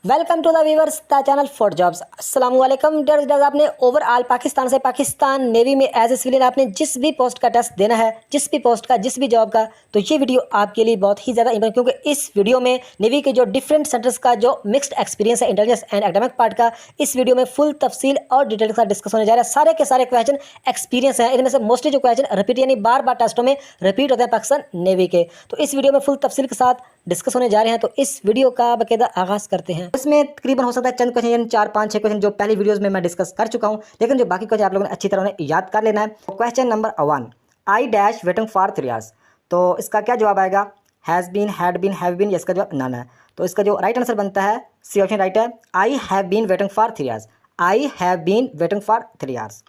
Welcome to the viewers the channel for jobs. अस्सलाम वालेकुम dear. आपने ओवरऑल पाकिस्तान से पाकिस्तान नेवी में एज ए सिविलियन आपने जिस भी पोस्ट का टेस्ट देना है, जिस भी पोस्ट का, जिस भी जॉब का, तो ये वीडियो आपके लिए बहुत ही ज़्यादा इंपॉर्टेंट, क्योंकि इस वीडियो में नेवी के जो डिफरेंट सेंटर्स का जो मिक्स्ड एक्सपीरियंस है इंटेलिजेंस एंड एकेडमिक पार्ट का, इस वीडियो में फुल तफसील और डिटेल के साथ डिस्कस होने जा रहा है। सारे के सारे क्वेश्चन एक्सपीरियंस है, इनमें से मोस्टली जो क्वेश्चन रिपीट यानी बार बार टेस्टों में रिपीट होते हैं पाकिस्तान नेवी के, तो इस वीडियो में फुल तफसील के साथ डिस्कस होने जा रहे हैं। तो इस वीडियो का बाकायदा आगाज़ करते हैं। इसमें तकरीबन हो सकता है चंद क्वेश्चन, यानी 4 5 6 क्वेश्चन जो पहली वीडियोस में मैं डिस्कस कर चुका हूं, लेकिन जो बाकी क्वेश्चन आप लोगों ने अच्छी तरह उन्हें याद कर लेना है। Question number 1, I dash waiting for 3 years, तो इसका क्या जवाब आएगा? Has been, had been, have been, इसका जवाब नन है। तो इसका जो राइट आंसर बनता है सी ऑप्शन राइट है। I have been waiting for 3 years, I have been waiting for 3 years.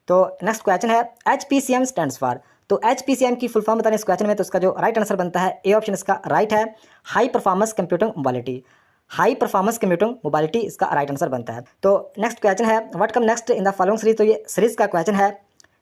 तो नेक्स्ट क्वेश्चन है HPCM स्टैंड्स फॉर, तो HPCM की फुल फॉर्म बताने इस क्वेश्चन में, तो इसका जो राइट आंसर बनता है ए ऑप्शन इसका राइट है, high performance computing mobility. High performance computing mobility इसका राइट आंसर बनता है। तो नेक्स्ट क्वेश्चन है what come next in the following series, तो ये सीरीज का क्वेश्चन है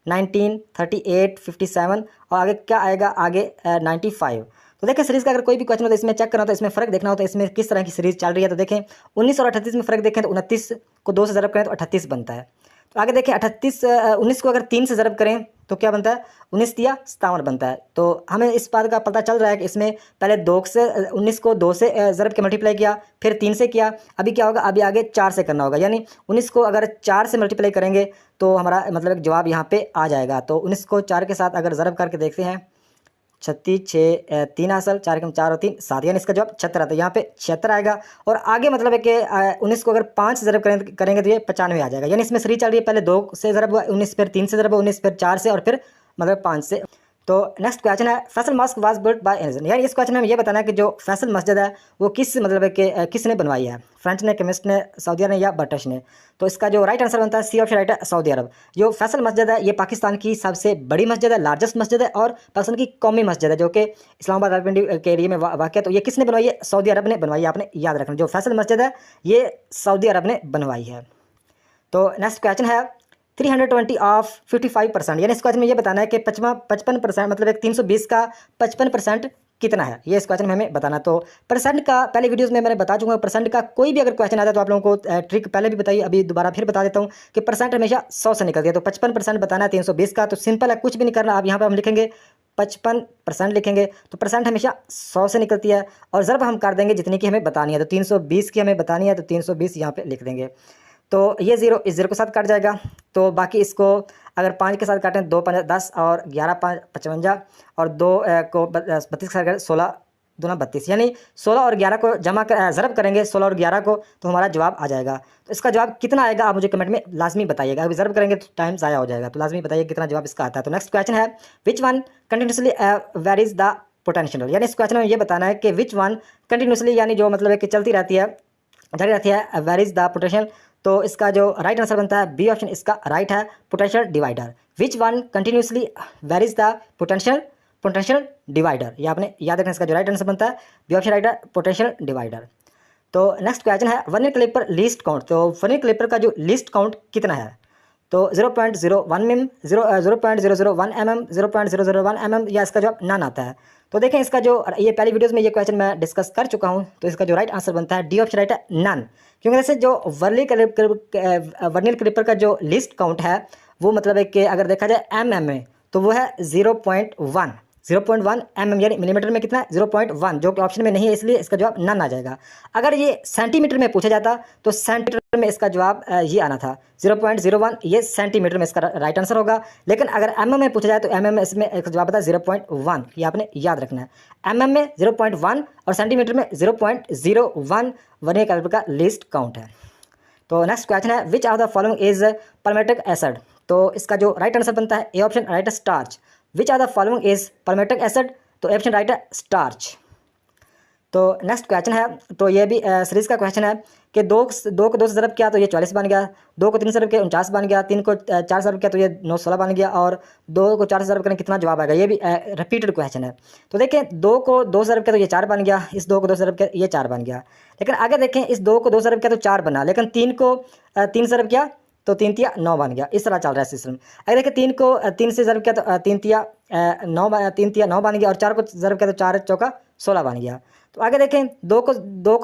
19, 38, 57 और आगे क्या आएगा? आगे 95। तो देखिए सीरीज का अगर कोई भी क्वेश्चन हो तो इसमें चेक करना हो, तो इसमें फ़र्क देखना हो तो इसमें किस तरह की सीरीज चल रही है। तो देखें 19 और 38 में फ़र्क देखें तो 29 को 2 से ज़रब करें तो 38 बनता है। तो आगे देखें 19 को अगर 3 से ज़रब करें तो क्या बनता है? 19 तिया 57 बनता है। तो हमें इस बात का पता चल रहा है कि इसमें पहले 2 से 19 को 2 से ज़रब के मल्टीप्लाई किया, फिर 3 से किया, अभी क्या होगा? अभी आगे 4 से करना होगा, यानी 19 को अगर 4 से मल्टीप्लाई करेंगे तो हमारा मतलब एक जवाब यहाँ पे आ जाएगा। तो 19 को 4 के साथ अगर ज़रब करके देखते हैं, 36 6 3 असल 4 कम 4 और 3 7, यानी इसका जवाब 76 आता है। यहाँ पे 76 आएगा। और आगे मतलब है कि 19 को अगर 5 से ज़रब करेंगे तो ये 95 आ जाएगा। यानी इसमें सीरीज चल रही है, पहले 2 से ज़रब हुआ 19, फिर 3 से ज़रब हुआ 19, फिर 4 से और फिर मतलब 5 से। तो नेक्स्ट क्वेश्चन है Faisal mosque was built by an, यानी इस क्वेश्चन में ये बताना है कि जो फैसल मस्जिद है वो किस मतलब है कि किसने बनवाई है? फ्रेंच ने, केमिस्ट ने, सऊदी ने या ब्रिटिश ने? तो इसका जो राइट आंसर बनता है सी ऑप्शन राइट है, सऊदी अरब। जो फैसल मस्जिद है ये पाकिस्तान की सबसे बड़ी मस्जिद है, लार्जेस्ट मस्जिद है और पाकिस्तान की कौमी मस्जिद है, जो कि इस्लामाबाद रावलपिंडी के एरिया में वाक़ है। तो ये किसने बनवाई है? सऊदी अरब ने बनवाई है। आपने याद रखना, जो फैसल मस्जिद है ये सऊदी अरब ने बनवाई है। तो नेक्स्ट क्वेश्चन है 320 ऑफ 55%, यानी इस क्वेश्चन में ये बताना है कि 55% मतलब एक 320 का 55% कितना है, ये इस क्वेश्चन में हमें बताना। तो परसेंट का पहले वीडियोस में मैंने बता चुका हूँ, परसेंट का कोई भी अगर क्वेश्चन आता है तो आप लोगों को ट्रिक पहले भी बताई, अभी दोबारा फिर बता देता हूँ कि परसेंट हमेशा 100 से निकलती है। तो 55% बताना है 320 का, तो सिंपल है, कुछ भी नहीं करना। अब यहाँ पर हम लिखेंगे 55% लिखेंगे, तो परसेंट हमेशा 100 से निकलती है और ज़रब हम कर देंगे जितनी की हमें बतानी है। तो 320 की हमें बतानी है, तो 320 यहाँ पर लिख देंगे। तो ये 0 इस 0 के साथ कट जाएगा। तो बाकी इसको अगर 5 के साथ काटें, 2 5 10 और 11 5 55 और 2 को 32 के साथ करें, 16 दूना 32, यानी 16 और 11 को जमा कर ज़रब करेंगे 16 और 11 को, तो हमारा जवाब आ जाएगा। तो इसका जवाब कितना आएगा आप मुझे कमेंट में लाजमी बताइएगा। अभी ज़रब करेंगे तो टाइम ज़ाया हो जाएगा, तो लाजमी बताइए कितना जवाब इसका आता है। तो नेक्स्ट क्वेश्चन है which one continuously varies the potential, यानी इस क्वेश्चन में ये बताना है कि विच वन कंटिन्यूसली, यानी जो मतलब है कि चलती रहती है, जारी रहती है, वेरीज द पोटेंशियल। तो इसका जो राइट आंसर बनता है बी ऑप्शन इसका राइट है, potential divider. Which one continuously varies the potential divider, ये आपने याद रखना। इसका जो राइट आंसर बनता है बी ऑप्शन राइट है, पोटेंशियल डिवाइडर। तो नेक्स्ट क्वेश्चन है वर्नियर क्लिपर लीस्ट काउंट, तो वर्नियर क्लिपर का जो लीस्ट काउंट कितना है? तो 0.01 mm, 0.001 mm, 0.001 mm, या इसका जवाब नन आता है। तो देखें इसका जो ये पहली वीडियोस में ये क्वेश्चन मैं डिस्कस कर चुका हूँ, तो इसका जो राइट आंसर बनता है डी ऑप्शन राइट है, नन। क्योंकि जैसे जो वर्नियर क्लिपर का जो लिस्ट काउंट है वो मतलब है कि अगर देखा जाए mm में तो वो है 0.1 mm, यानी मिलीमीटर में कितना है? 0.1, जो कि ऑप्शन में नहीं है, इसलिए इसका जवाब नन आ जाएगा। अगर ये सेंटीमीटर में पूछा जाता तो सेंटीमीटर में इसका जवाब ये आना था 0.01, ये सेंटीमीटर में इसका राइट आंसर होगा। लेकिन अगर mm में पूछा जाए तो mm में इसमें इसका जवाब आता है 0.1, ये आपने याद रखना है। mm में 0.1 और सेंटीमीटर में 0.01 वर्नियर कैलिपर का लिस्ट काउंट है। तो नेक्स्ट क्वेश्चन है which of the following is polymeric acid, तो इसका जो राइट आंसर बनता है ए ऑप्शन राइट है, starch. Which are the following is polymeric acid, तो ऑप्शन राइट है, स्टार्च। तो नेक्स्ट क्वेश्चन है, तो ये भी सीरीज का क्वेश्चन है कि 2 को 2 से ज़रब किया तो ये 44 बन गया, 2 को 3 से ज़रब किया 49 बन गया, 3 को 4 से ज़रब किया तो ये 9 16 बन गया, और 2 को 4 से ज़रब करें कितना जवाब आएगा? ये भी रिपीटेड क्वेश्चन है। तो देखें 2 को 2 से ज़रब किया तो ये 4 बन गया, इस 2 को 2 से ज़रब किया ये 4 बन गया। लेकिन आगे देखें इस 2 को 2 से ज़रब किया तो 4 बना, लेकिन 3 को 3 से ज़रब किया तो 3 तिया 9 बन गया। इस तरह चल रहा है सिस्टम। अगर देखिए 3 को 3 से ज़रब किया तो 3 तिया 9 बन गया, और 4 को ज़रब किया तो 4 चौका 16 बन गया। तो आगे देखें, दो को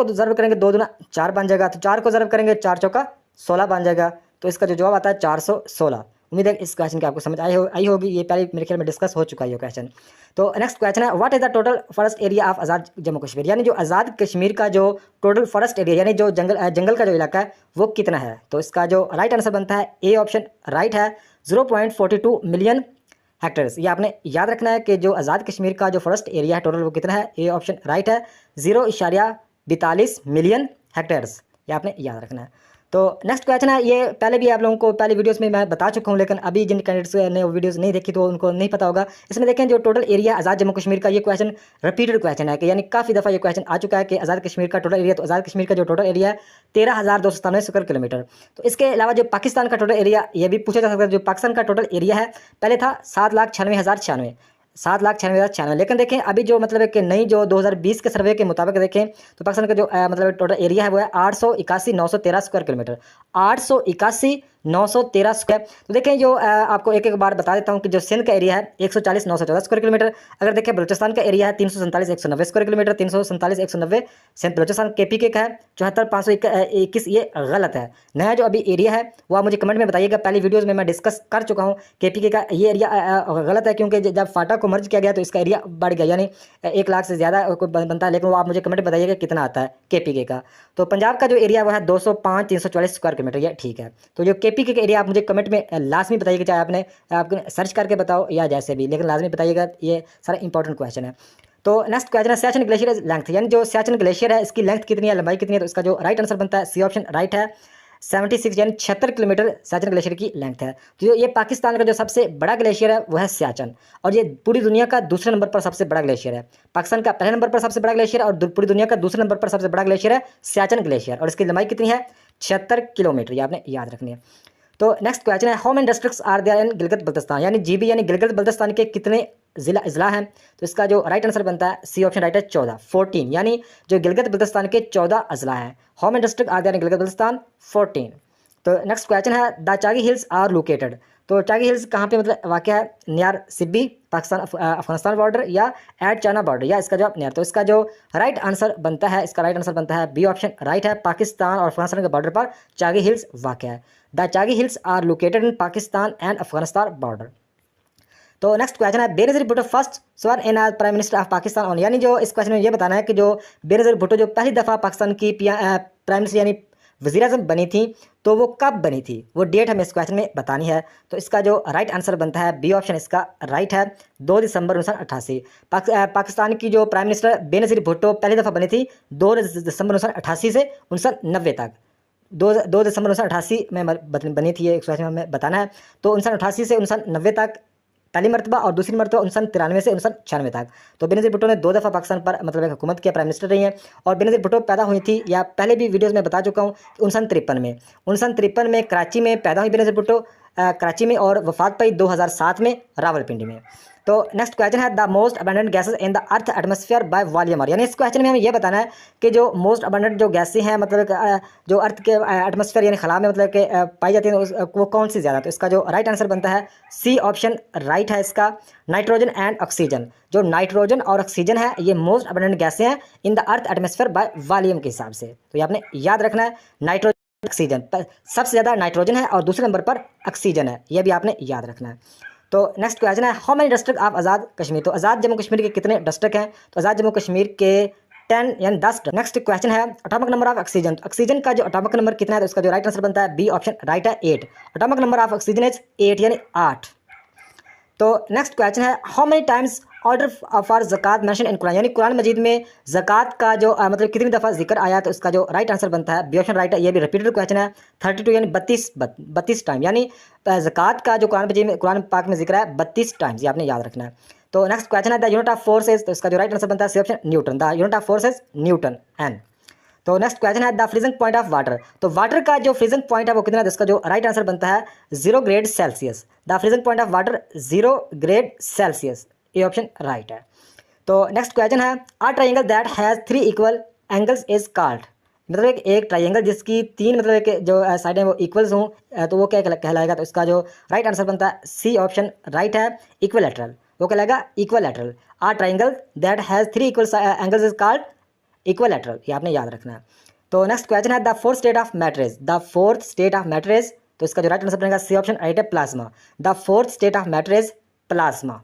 ज़र्ब करेंगे 2 दूना 4 बन जाएगा, तो 4 को ज़र्ब करेंगे 4 चौका 16 बन जाएगा। तो इसका जो जवाब आता है 416। उम्मीद है इस क्वेश्चन की आपको समझ आई होगी। ये पहले मेरे ख्याल में डिस्कस हो चुका है ये क्वेश्चन। तो नेक्स्ट क्वेश्चन है, what is the total forest area of Azad Jammu Kashmir, यानी जो आज़ाद कश्मीर का जो टोटल फॉरेस्ट एरिया यानी जो जंगल का जो इलाका है वो कितना है। तो इसका जो राइट आंसर बनता है ए ऑप्शन राइट है, 0.42 मिलियन हेक्टेयर्स। ये आपने याद रखना है कि जो आज़ाद कश्मीर का जो फॉरेस्ट एरिया है टोटल वो कितना है। ए ऑप्शन राइट है, 0.42 मिलियन हेक्टेयर्स। ये आपने याद रखना है। तो नेक्स्ट क्वेश्चन है, ये पहले भी आप लोगों को पहले वीडियोस में मैं बता चुका हूँ, लेकिन अभी जिन कैंडिडेट्स ने वो वीडियोस नहीं देखी तो उनको नहीं पता होगा। इसमें देखें जो टोटल एरिया आज़ाद जम्मू कश्मीर का, ये क्वेश्चन रिपीटेड क्वेश्चन है कि यानी काफ़ी दफ़ा ये क्वेश्चन आ चुका है कि आज़ाद कश्मीर का टोटल एरिया। तो आज़ाद कश्मीर का जो टोटल एरिया है 13,297 स्क्वायर किलोमीटर। तो इसके अलावा जो पाकिस्तान का टोटल एरिया, ये भी पूछा जा सकता है, जो पाकिस्तान का टोटल एरिया है पहले था 7,96,096, 7,96,096। लेकिन देखें अभी जो मतलब है कि नई जो 2020 के सर्वे के मुताबिक देखें तो पाकिस्तान का जो मतलब टोटल एरिया है वो है 881,913 स्क्वायर किलोमीटर, 881,913 स्क्वायर। तो देखें जो आपको एक एक बार बता देता हूँ कि जो सिंध का एरिया है 140,914 स्क्वायर किलोमीटर। अगर देखें बलूचिस्तान का एरिया है 347,190 square kilometre, 347,190 Sindh Balochistan. KPK का है 74,521, ये गलत है। नया जो अभी एरिया है वो आप मुझे कमेंट में बताइएगा, पहली वीडियोज़ में मैं डिस्कस कर चुका हूँ। KPK का ये एरिया गलत है, क्योंकि जब फाटा को मर्ज किया गया तो इसका एरिया बढ़ गया, यानी 1 लाख से ज़्यादा बनता है। लेकिन वो आप मुझे कमेंट में बताइएगा कितना आता है KPK का। तो पंजाब का जो एरिया वो है 205,344 स्क्वायर किलोमीटर, ये ठीक है। तो जो KPK का एरिया आप मुझे कमेंट में लाजमी बताइएगा, चाहे आपने सर्च करके बताओ या जैसे भी, लेकिन लाजमी बताइएगा। ये सारा इंपॉर्टेंट क्वेश्चन है। तो नेक्स्ट क्वेश्चन है, सियाचिन ग्लेशियर लेंथ, यानी जो सियाचिन ग्लेशियर है इसकी लेंथ कितनी है, लंबाई कितनी है। तो इसका जो राइट आंसर बनता है सी ऑप्शन राइट है, 76 यानी 76 किलोमीटर सियाचिन ग्लेशियर की लेंथ है। तो ये पाकिस्तान का जो सबसे बड़ा ग्लेशियर है वो है सियाचिन, और ये पूरी दुनिया का दूसरे नंबर पर सबसे बड़ा ग्लेशियर है। पाकिस्तान का पहले नंबर पर सबसे बड़ा ग्लेशियर है और पूरी दुनिया का दूसरे नंबर पर सबसे बड़ा ग्लेशियर है सियाचिन ग्लेशियर, और इसकी लंबाई कितनी है 76 किलोमीटर। ये आपने याद रखनी है। तो नेक्स्ट क्वेश्चन है, how many districts are there in Gilgit Baltistan, यानी GB यानी गिलगित बल्तिस्तान के कितने अजला हैं। तो इसका जो राइट आंसर बनता है सी ऑप्शन राइट है 14, 14, यानी जो गिलगित बल्तिस्तान के 14 अजला हैं। How many district are there in Gilgit Baltistan, 14। तो नेक्स्ट क्वेश्चन है, the Chagai hills are located. तो चागी हिल्स कहाँ पे मतलब वाक़या है, नियर सिब्बी पाकिस्तान अफगानिस्तान बॉर्डर या एट चाइना बॉर्डर, या इसका जवाब नियर। तो इसका जो राइट आंसर बनता है, इसका राइट आंसर बनता है बी ऑप्शन राइट है, पाकिस्तान और अफगानिस्तान के बॉर्डर पर चागी हिल्स वाक़या है। The Chagai hills are located in Pakistan and Afghanistan border. तो नेक्स्ट क्वेश्चन है, Benazir Bhutto first sworn in as prime minister of Pakistan on, यानी जो इस क्वेश्चन में ये बताना है कि जो बेनज़ीर भुट्टो जो पहली दफ़ा पाकिस्तान की प्राइम मिनिस्टर यानी वज़ीर आज़म बनी थी तो वो कब बनी थी, वो डेट हमें इस क्वेश्चन में बतानी है। तो इसका जो राइट आंसर बनता है बी ऑप्शन इसका राइट है, 2 दिसंबर 1988। पाकिस्तान की जो प्राइम मिनिस्टर बेनज़ीर भुट्टो पहली दफ़ा बनी थी 2 दिसंबर 1988 से 1990 तक। 2 दिसंबर 1988 में बनी थी, ये क्वेश्चन हमें बताना है। तो 1988 से 1990 तक पहली मरतबा, और दूसरी मरतबा 1993 से 1996 तक। तो बेनज़ीर भुट्टो ने 2 दफ़ा पाकिस्तान पर मतलब एक हुकूमत किया, प्राइम मिनिस्टर रही हैं। और बेनज़ीर भुट्टो पैदा हुई थी, या पहले भी वीडियोज़ में बता चुका हूँ, 1953 में कराची में पैदा हुई बेनज़ीर भुट्टो, कराची में, और वफात पाई 2007 में रावलपिंडी में। तो नेक्स्ट क्वेश्चन है, the most abundant gases in the earth atmosphere by volume are, यानी इस क्वेश्चन में हमें यह बताना है कि जो मोस्ट अबंडेंट जो गैसें हैं मतलब जो अर्थ के एटमॉस्फेयर यानी खला में मतलब कि पाई जाती हैं वो कौन सी ज़्यादा। तो इसका जो राइट आंसर बनता है सी ऑप्शन राइट है इसका, नाइट्रोजन एंड ऑक्सीजन। जो नाइट्रोजन और ऑक्सीजन है ये मोस्ट अबंडेंट गैसें हैं इन the earth atmosphere by volume के हिसाब से। तो ये आपने याद रखना है, नाइट्रोजन ऑक्सीजन, सबसे ज़्यादा नाइट्रोजन है और दूसरे नंबर पर ऑक्सीजन है, यह भी आपने याद रखना है। तो नेक्स्ट क्वेश्चन है, how many district of Azad Kashmir. तो आज़ाद जम्मू कश्मीर के कितने डिस्ट्रिक्ट हैं। तो आज़ाद जम्मू कश्मीर के 10 यानी 10। नेक्स्ट क्वेश्चन है, atomic number of oxygen. Oxygen का जो एटॉमिक नंबर कितना है, तो इसका जो राइट आंसर बनता है बी ऑप्शन राइट है 8। Atomic number of oxygen is 8 यानी 8। तो नेक्स्ट क्वेश्चन है, how many times order for ज़कात मेंशन इन कुरान, यानी कुरान मजीद में ज़कात का जो मतलब कितनी दफ़ा जिक्र आया। तो इसका जो राइट आंसर बनता है बी ऑप्शन राइट है, ये भी रिपीटेड क्वेश्चन है, 32 यानी 32 टाइम, यानी ज़कात का जो कुरान पाक में जिक्र है 32 टाइम्स, ये आपने याद रखना है। तो नेक्स्ट क्वेश्चन है, the unit of force is. तो इसका जो राइट आंसर बनता है C option newton, the unit of force is newton N. तो नेक्स्ट क्वेश्चन है, the freezing point of water. तो वाटर का जो फ्रीजिंग पॉइंट है वो कितना है। इसका जो राइट आंसर बनता है 0 grade Celsius, the freezing point of water 0 grade Celsius, ये ऑप्शन राइट है। तो नेक्स्ट क्वेश्चन है, a triangle that has 3 equal angles is called. मतलब एक ट्राइंगल जिसकी 3 मतलब एक जो साइड है वो इक्वल्स हों तो वो क्या कहलाएगा। तो इसका जो राइट आंसर बनता है सी ऑप्शन राइट है, इक्विलैटरल, वो कहलाएगा equilateral. A triangle that has 3 equal angles is called equilateral, ये आपने याद रखना है। तो नेक्स्ट क्वेश्चन है the fourth state of matters, the fourth state of matters, तो इसका जो राइट आंसर बनेगा सी ऑप्शन राइट है plasma, the fourth state of matters plasma.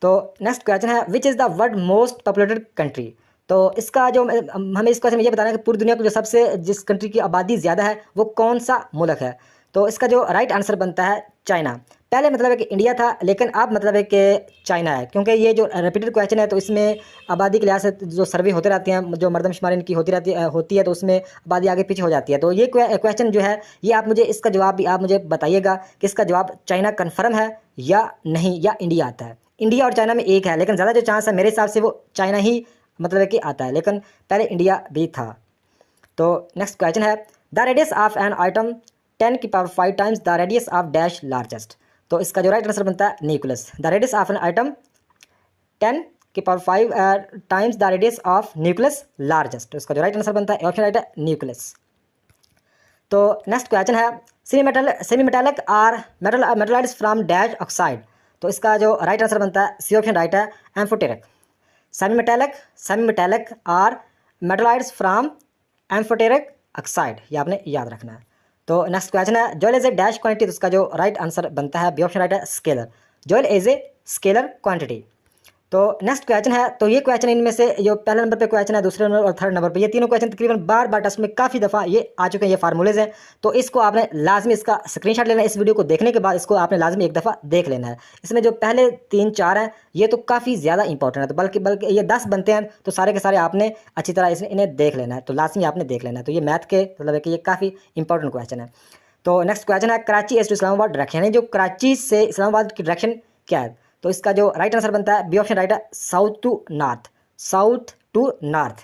तो नेक्स्ट क्वेश्चन है which is the world most populated country, तो इसका जो हमें इस क्वेश्चन में ये बताना है कि पूरी दुनिया को जो सबसे जिस कंट्री की आबादी ज़्यादा है वो कौन सा मुल्क है। तो इसका जो राइट आंसर बनता है चाइना। पहले मतलब है कि इंडिया था, लेकिन अब मतलब है कि चाइना है, क्योंकि ये जो रिपीटेड क्वेश्चन है तो इसमें आबादी के लिहाज से जो सर्वे होते रहते हैं, जो मरदमशुमारी इनकी होती है तो उसमें आबादी आगे पीछे हो जाती है। तो ये क्वेश्चन जो है ये आप मुझे इसका जवाब भी आप मुझे बताइएगा कि इसका जवाब चाइना कन्फर्म है या नहीं, या इंडिया आता है। इंडिया और चाइना में एक है, लेकिन ज़्यादा जो चांस है मेरे हिसाब से वो चाइना ही मतलब है कि आता है, लेकिन पहले इंडिया भी था। तो नेक्स्ट क्वेश्चन है the radius of an atom 10 की power 5 times the radius of dash largest, तो इसका जो राइट आंसर बनता है nucleus. The radius of an atom 10 की power 5 times the radius of nucleus largest, तो इसका जो राइट आंसर बनता है ऑप्शन राइट है न्यूक्लियस। तो नेक्स्ट क्वेश्चन है semi metallic or metalloids from dash oxide, तो इसका जो राइट आंसर बनता है सी ऑप्शन राइट है amphoteric. Semi metallic or metalloids from amphoteric oxide, ये आपने याद रखना है। तो नेक्स्ट क्वेश्चन है joule is a dash quantity, तो इसका जो राइट आंसर बनता है बी ऑप्शन राइट है scalar. Joule is a scalar quantity. तो नेक्स्ट क्वेश्चन है, तो ये क्वेश्चन इनमें से जो पहले नंबर पे क्वेश्चन है, दूसरे नंबर और थर्ड नंबर पे, ये तीनों क्वेश्चन तकरीबन बार बार टेस्ट में काफ़ी दफ़ा ये आ चुके हैं, ये फार्मूलेज हैं। तो इसको आपने लाजमी इसका स्क्रीनशॉट लेना है, इस वीडियो को देखने के बाद इसको आपने लाजमी एक दफ़ा देख लेना है। इसमें जो पहले 3-4 हैं ये तो काफ़ी ज़्यादा इंपॉर्टेंट है, तो बल्कि ये 10 बनते हैं तो सारे के सारे आपने अच्छी तरह इन्हें देख लेना है, तो लाजमी आपने देख लेना है। तो ये मैथ के मतलब है कि ये काफ़ी इंपॉर्टेंट क्वेश्चन है। तो नेक्स्ट क्वेश्चन है Karachi as to Islamabad direction, यानी जो कराची से इस्लामाबाद की डायरेक्शन क्या है, तो इसका जो राइट आंसर बनता है बी ऑप्शन राइट है south to north. South to north,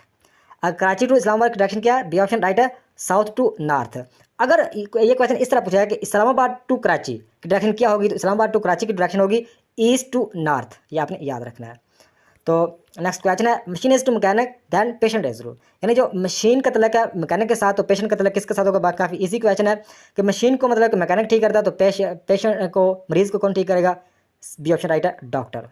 Karachi to Islamabad की डायरेक्शन क्या है, बी ऑप्शन राइट है साउथ टू नॉर्थ। अगर ये क्वेश्चन इस तरह पूछा है कि इस्लामाबाद टू कराची की डायरेक्शन क्या होगी, तो इस्लामाबाद टू कराची की डायरेक्शन होगी ईस्ट टू नॉर्थ, ये आपने याद रखना है। तो नेक्स्ट क्वेश्चन है machine is to mechanic then patient is rule, यानी जो मशीन का तल्लक है मैकेनिक के साथ, तो पेशेंट का तल्लक किसके साथ होगा। काफ़ी इजी क्वेश्चन है कि मशीन को मतलब कि मैकेनिक ठीक करता है, तो पेशेंट को मरीज़ को कौन ठीक करेगा, बी ऑप्शन राइट है डॉक्टर।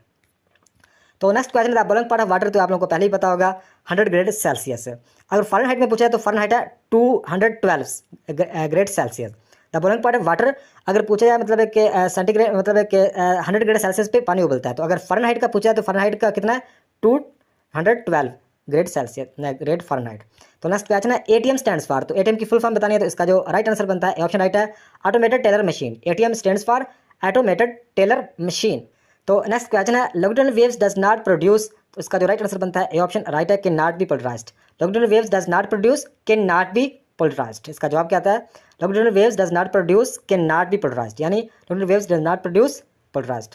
तो नेक्स्ट क्वेश्चन है बोइलिंग पॉइंट ऑफ वाटर, तो आप लोगों को पहले ही पता होगा 100 ग्रेड सेल्सियस। अगर फ़ारेनहाइट में पूछा है तो फ़ारेनहाइट है 212 grade Celsius. The boiling point of water अगर पूछा जाए मतलब है कि सेंटीग्रेड मतलब है कि 100 ग्रेड सेल्सियस पे पानी उबलता है, तो अगर फ़ारेनहाइट का पूछा है तो फ़ारेनहाइट का कितना है 212 ग्रेड सेल्सियस ग्रेड फ़ारेनहाइट। तो नेक्स्ट क्वेश्चन है एटीएम स्टैंड्स फॉर, तो एटीएम की फुल फॉर्म बतानी है, तो इसका जो राइट आंसर बनता है ऑप्शन राइट है automated teller machine. ATM stands for automated teller machine. तो नेक्स्ट क्वेश्चन है longitudinal waves does not produce, तो इसका जो राइट आंसर बनता है ए ऑप्शन राइट है can not be polarised. Longitudinal waves does not produce can not be polarised, इसका जवाब क्या आता है longitudinal waves does not produce can not be polarised, यानी longitudinal waves does not produce polarised.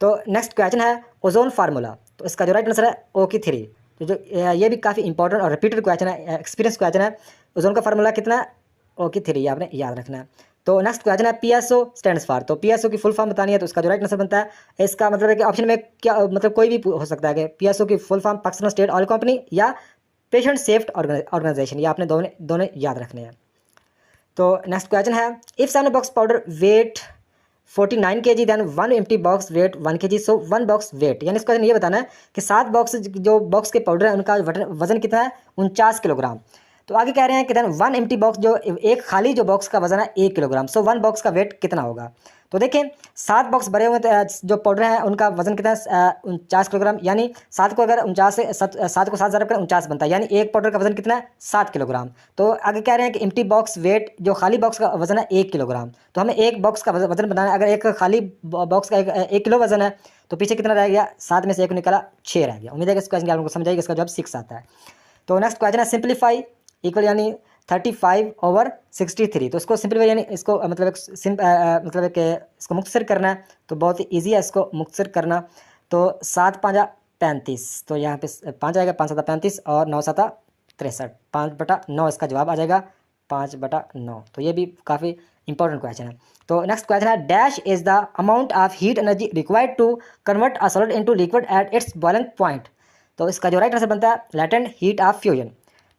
तो next question है ozone formula, तो इसका जो राइट आंसर है O3। तो जो ये भी काफ़ी इंपॉर्टेंट और रिपीटेड क्वेश्चन है, एक्सपीरियंस क्वेश्चन है। ओजोन का फार्मूला कितना है O3, आपने याद रखना है। तो नेक्स्ट क्वेश्चन है PSO स्टैंड्स फॉर, तो PSO की फुल फॉर्म बतानी है, तो इसका जो राइट आंसर बनता है इसका मतलब है कि ऑप्शन में क्या मतलब कोई भी हो सकता है कि PSO की full form Pakistan state oil company या पेशेंट सेफ्टी ऑर्गेनाइजेशन, ये आपने दोनों याद रखने हैं। तो नेक्स्ट क्वेश्चन है if 7 box powder weight 49 kg then 1 empty box weight 1 kg, so 1 box weight, यानी इसका ये बताना है कि 7 बॉक्स जो बॉक्स के पाउडर है उनका वजन कितना है 49 किलोग्राम। तो आगे कह रहे हैं कि देन 1 एम्प्टी बॉक्स, जो एक खाली जो बॉक्स का वजन है 1 किलोग्राम, सो 1 बॉक्स का वेट कितना होगा। तो देखें 7 बॉक्स भरे हुए जो पाउडर है उनका वजन कितना है 49 किलोग्राम, यानी 7 को अगर 49 से 7 को 7 ज़रब करें 49 बनता है, यानी एक पाउडर का वजन कितना है 7 किलोग्राम। तो आगे कह रहे हैं कि एम्प्टी बॉक्स वेट, जो खाली बॉक्स का वजन है 1 किलोग्राम, तो हमें एक बॉक्स का वजन बनाना है। अगर एक खाली बॉक्स का 1 किलो वजन है तो पीछे कितना रह गया, 7 में से 1 निकाला 6 रह गया। उम्मीद है कि इस क्वेश्चन की आपको समझ आएगी, इसका जवाब 6 आता है। तो नेक्स्ट क्वेश्चन है सिंप्लीफाई इक्वल यानी 35/63, तो इसको सिंपलीफाई यानी इसको मतलब मतलब कि इसको मुख्तसर करना है, तो बहुत ही ईजी है इसको मुख्तसर करना। तो 7×5 35, तो यहाँ पे 5 आएगा, 5×7 35 और 9×7 63, 5/9 इसका जवाब आ जाएगा 5/9। तो ये भी काफ़ी इंपॉर्टेंट क्वेश्चन है। तो नेक्स्ट क्वेश्चन है dash is the amount of heat energy required to convert a solid into liquid at its boiling point, तो इसका जो राइट आंसर बनता है लैटेंट हीट ऑफ फ्यूजन।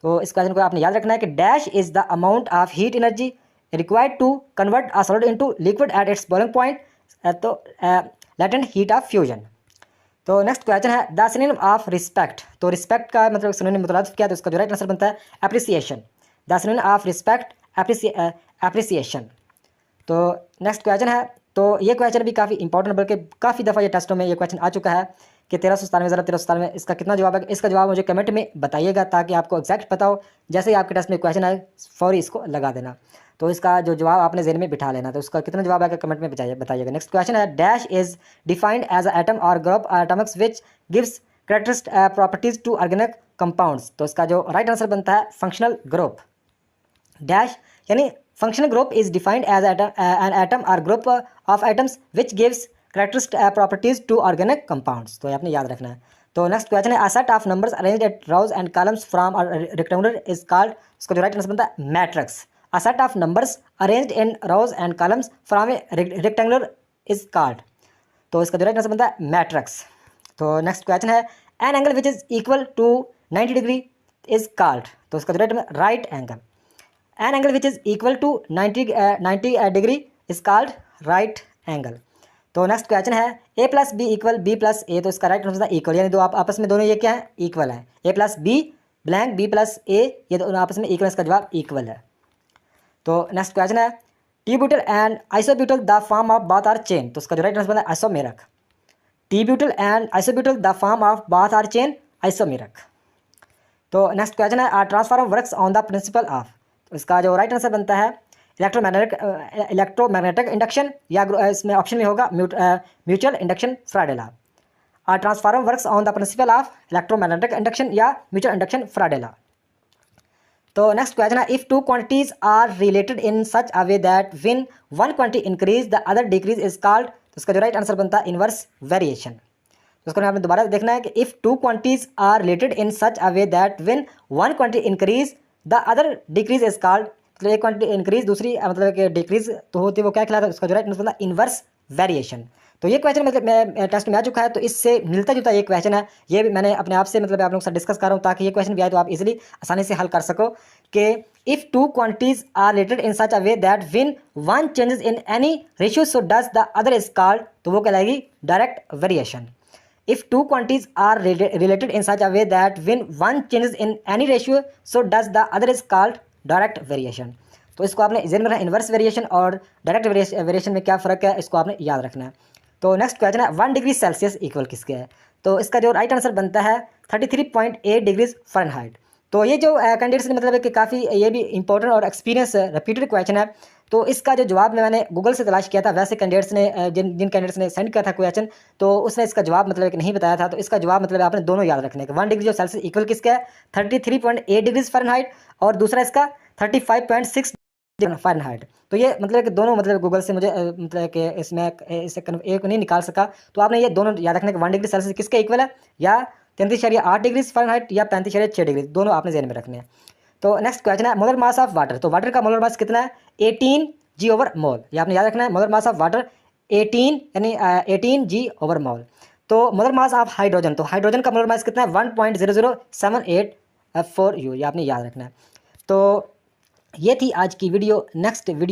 तो इस क्वेश्चन को आपने याद रखना है कि dash is the amount of heat energy required to convert a solid into liquid at its boiling point, तो लैटेंट हीट ऑफ फ्यूजन। तो नेक्स्ट क्वेश्चन है द सिनोनिम ऑफ रिस्पेक्ट। तो रिस्पेक्ट का मतलब सिनोनिम मुतरादिफ क्या है, तो इसका जो राइट आंसर बनता है appreciation. The synonym of respect appreciation. तो नेक्स्ट क्वेश्चन है, तो ये क्वेश्चन भी काफ़ी इंपॉर्टेंट, बल्कि काफ़ी दफ़ा ये टेस्टों में ये क्वेश्चन आ चुका है कि 1397 ज़रा 1397 इसका कितना जवाब है। इसका जवाब मुझे कमेंट में बताइएगा ताकि आपको एग्जैक्ट पता हो। जैसे ही आपके टेस्ट में क्वेश्चन आए फौरी इसको लगा देना। तो इसका जो जवाब आपने ज़हन में बिठा लेना। तो इसका कितना जवाब आएगा कमेंट में बताइएगा। नेक्स्ट क्वेश्चन है dash is defined as a atom or group atomics which gives characteristic properties to organic compounds. तो इसका जो राइट आंसर बनता है फंक्शनल ग्रुप। डैश यानी functional group is defined as an atom or group of atoms which gives characteristic properties to organic compounds. तो ये आपने याद रखना है। तो नेक्स्ट क्वेश्चन है a set of numbers arranged at rows and columns from a rectangular is called. इसका जो राइट आंसर बनता है matrix. A set of numbers arranged in rows and columns from a rectangular is called. तो इसका जो right answer बनता है matrix. तो नेक्स्ट क्वेश्चन है an angle which is equal to 90 degree is called. तो इसका जो right angle. An angle which is equal to 90 degree is called right angle. तो नेक्स्ट क्वेश्चन है A plus B equal B plus A. तो इसका right answer equal, यानी दो आप आपस में दोनों ये क्या है इक्वल है। A plus B blank B plus A, ये दोनों आपस में इक्वल, इसका जवाब इक्वल है। तो नेक्स्ट क्वेश्चन है T butyl and isobutyl the form of both are chain. तो इसका जो राइट आंसर है isomeric. T butyl and isobutyl the form of both are chain isomeric. तो नेक्स्ट क्वेश्चन है are transformer works on the principle of. तो इसका जो right answer बनता है इलेक्ट्रोमैग्नेटिक इंडक्शन, या इसमें ऑप्शन में होगा mutual induction Faraday law. Or transformer works on the principle of electromagnetic induction या म्यूचुअल इंडक्शन फ्राडे लॉ। तो नेक्स्ट क्वेश्चन है if two quantities are related in such a way that when one quantity increase the other decrease is called. तो इसका जो right answer बनता है inverse variation. तो इसको आपने दोबारा देखना है कि if two quantities are related in such a way that when one quantity increase the other decrease is called. तो एक क्वांटिटी इंक्रीज दूसरी मतलब कि डिक्रीज तो होती है, वो क्या कहलाता है, उसका जो राइट आंसर बनता है इनवर्स वेरिएशन। तो ये क्वेश्चन मतलब मैं टेस्ट में आ चुका है, तो इससे मिलता जुलता ये क्वेश्चन है। ये भी मैंने अपने आप से मतलब आप लोगों के साथ डिस्कस कर रहा हूँ ताकि ये क्वेश्चन भी आए तो आप इजीली आसानी से हल कर सको कि if two quantities are related in such a way that when one changes in any ratio so does the other is called. तो वो कहलाएगी direct variation. If two quantities are related in such a way that when one changes in any ratio, so does the other is called direct variation। तो इसको आपने ज़हन में रखना, inverse variation और डायरेक्ट वेरिएशन में क्या फ़र्क है, इसको आपने याद रखना है। तो नेक्स्ट क्वेश्चन है 1 डिग्री सेल्सियस इक्वल किसके है। तो इसका जो राइट आंसर बनता है 33.8 डिग्रीज फ़ारेनहाइट। तो ये जो कैंडिडेट्स ने मतलब है कि काफ़ी ये भी इंपॉर्टेंट और एक्सपीरियंस रिपीटेड क्वेश्चन है। तो इसका जो जवाब मैंने गूगल से तलाश किया था, वैसे कैंडिडेट्स ने जिन कैंडिडेट्स ने सेंड किया था क्वेश्चन, तो उसने इसका जवाब मतलब कि नहीं बताया था। तो इसका जवाब मतलब आपने दोनों याद रखने के 1 डिग्री जो सेल्सियस इक्वल किसका है 33.8 डिग्रीज फ़ारेनहाइट और दूसरा इसका 35.6 फ़ारेनहाइट। तो ये मतलब कि दोनों मतलब गूगल से मुझे मतलब कि इसमें इससे एक नहीं निकाल सका। तो आपने ये दोनों याद रखने के 1 डिग्री सेल्सियस किसका इक्वल है, या 33.8 डिग्री फ़ारेनहाइट या 35.6 डिग्री, दोनों आपने ज़हन में रखने हैं। तो नेक्स्ट क्वेश्चन है मोलर मास ऑफ वाटर। तो वाटर का मोलर मास कितना है 18 g/मोल। ये आपने याद रखना है। मोलर मास ऑफ वाटर 18 यानी 18 g/मोल। तो मोलर मास ऑफ हाइड्रोजन, तो हाइड्रोजन का मोलर मास कितना है 1.0078 4 u, ये आपने याद रखना है। तो ये थी आज की वीडियो। Next video